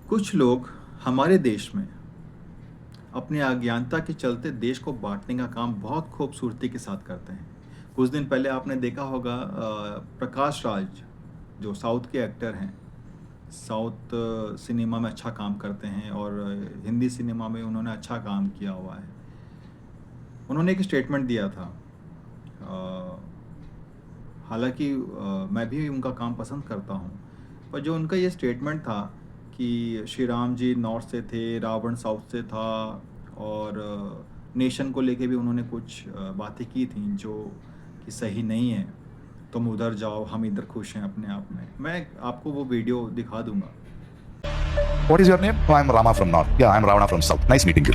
कुछ लोग हमारे देश में अपनी अज्ञानता के चलते देश को बांटने का काम बहुत खूबसूरती के साथ करते हैं। कुछ दिन पहले आपने देखा होगा प्रकाश राज जो साउथ के एक्टर हैं, साउथ सिनेमा में अच्छा काम करते हैं और हिंदी सिनेमा में उन्होंने अच्छा काम किया हुआ है। उन्होंने एक स्टेटमेंट दिया था। अ, हालांकि मैं भी उनका काम पसंद करता हूँ, पर जो उनका ये स्टेटमेंट था कि श्री राम जी नॉर्थ से थे, रावण साउथ से था, और नेशन को लेके भी उन्होंने कुछ बातें की थी जो कि सही नहीं है। तुम उधर जाओ, हम इधर खुश हैं अपने आप में। मैं आपको वो वीडियो दिखा दूंगा। What is your name? Oh, I'm Rama from North. Yeah, I'm Ravana from South. Nice meeting you.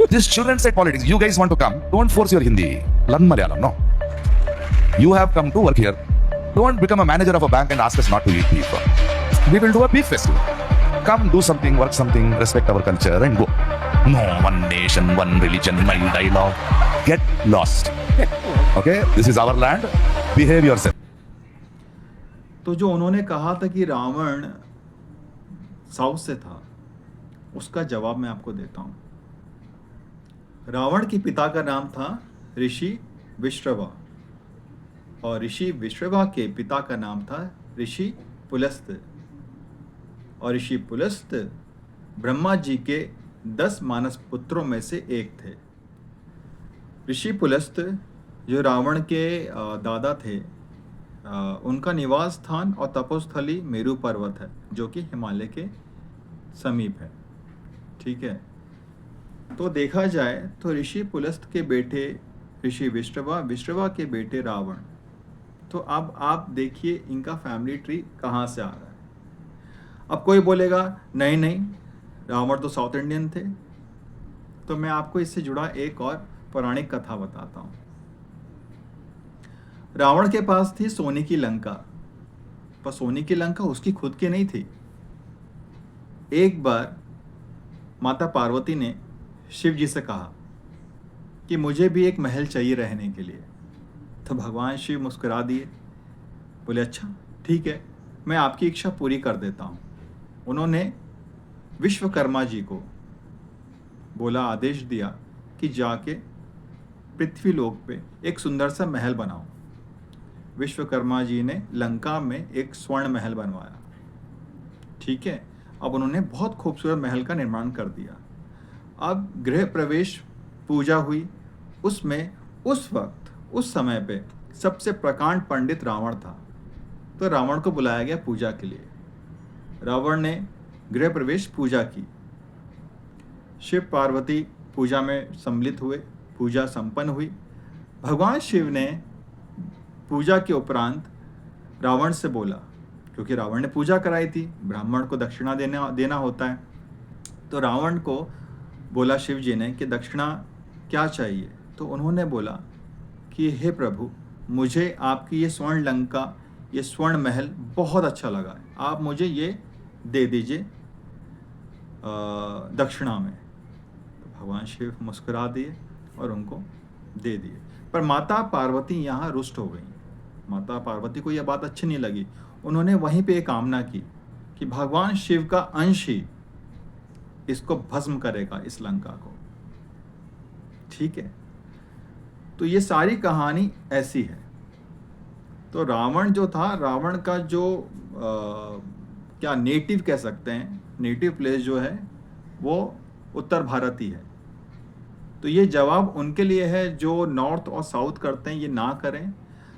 These children say politics. You guys want to come? Don't force your Hindi. Learn Malayalam. No. You have come to work here. Don't become a manager of a bank and ask us not to eat beef. We will do a beef festival. Come, do something, work something, respect our culture, and go. No, one nation, one religion, my dialogue. Get lost. Okay? This is our land. Behave yourself. तो जो उन्होंने कहा था कि Ravan south से था, उसका जवाब मैं आपको देता हूँ। रावण के पिता का नाम था ऋषि विश्रवा, और ऋषि विश्रवा के पिता का नाम था ऋषि पुलस्त, और ऋषि पुलस्त ब्रह्मा जी के 10 मानस पुत्रों में से एक थे। ऋषि पुलस्त जो रावण के दादा थे, उनका निवास स्थान और तपोस्थली मेरू पर्वत है, जो कि हिमालय के समीप है। ठीक है, तो देखा जाए तो ऋषि पुलस्त के बेटे ऋषि विश्रवा, विश्रवा के बेटे रावण। तो अब आप देखिए इनका फैमिली ट्री कहाँ से आ रहा है। अब कोई बोलेगा नहीं नहीं, रावण तो साउथ इंडियन थे। तो मैं आपको इससे जुड़ा एक और पौराणिक कथा बताता हूँ। रावण के पास थी सोने की लंका, पर सोने की लंका उसकी खुद की नहीं थी। एक बार माता पार्वती ने शिव जी से कहा कि मुझे भी एक महल चाहिए रहने के लिए। तो भगवान शिव मुस्कुरा दिए, बोले अच्छा ठीक है, मैं आपकी इच्छा पूरी कर देता हूँ। उन्होंने विश्वकर्मा जी को बोला, आदेश दिया कि जाके पृथ्वी लोक पे एक सुंदर सा महल बनाओ। विश्वकर्मा जी ने लंका में एक स्वर्ण महल बनवाया। ठीक है, अब उन्होंने बहुत खूबसूरत महल का निर्माण कर दिया। अब गृह प्रवेश पूजा हुई, उसमें उस वक्त उस समय पे सबसे प्रकांड पंडित रावण था। तो रावण को बुलाया गया पूजा के लिए। रावण ने गृह प्रवेश पूजा की। शिव पार्वती पूजा में सम्मिलित हुए, पूजा संपन्न हुई। भगवान शिव ने पूजा के उपरांत रावण से बोला, क्योंकि रावण ने पूजा कराई थी, ब्राह्मण को दक्षिणा देना होता है। तो रावण को बोला शिव जी ने कि दक्षिणा क्या चाहिए। तो उन्होंने बोला कि हे प्रभु, मुझे आपकी ये स्वर्ण लंका, ये स्वर्ण महल बहुत अच्छा लगा है, आप मुझे ये दे दीजिए दक्षिणा में। तो भगवान शिव मुस्कुरा दिए और उनको दे दिए। पर माता पार्वती यहाँ रुष्ट हो गई। माता पार्वती को यह बात अच्छी नहीं लगी। उन्होंने वहीं पे एक कामना की कि भगवान शिव का अंश ही इसको भस्म करेगा, इस लंका को। ठीक है, तो ये सारी कहानी ऐसी है। तो रावण जो था, रावण का जो क्या नेटिव कह सकते हैं, नेटिव प्लेस जो है वो उत्तर भारत ही है। तो ये जवाब उनके लिए है जो नॉर्थ और साउथ करते हैं, ये ना करें,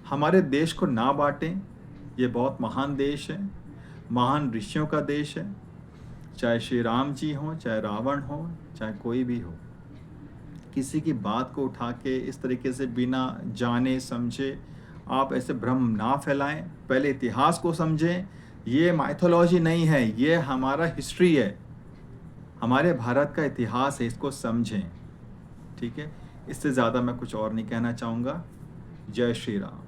हमारे देश को ना बांटें। ये बहुत महान देश है, महान ऋषियों का देश है। चाहे श्री राम जी हों, चाहे रावण हो, चाहे कोई भी हो, किसी की बात को उठा के इस तरीके से बिना जाने समझे आप ऐसे भ्रम ना फैलाएं। पहले इतिहास को समझें। ये माइथोलॉजी नहीं है, ये हमारा हिस्ट्री है, हमारे भारत का इतिहास है, इसको समझें। ठीक है, इससे ज़्यादा मैं कुछ और नहीं कहना चाहूँगा। जय श्री राम।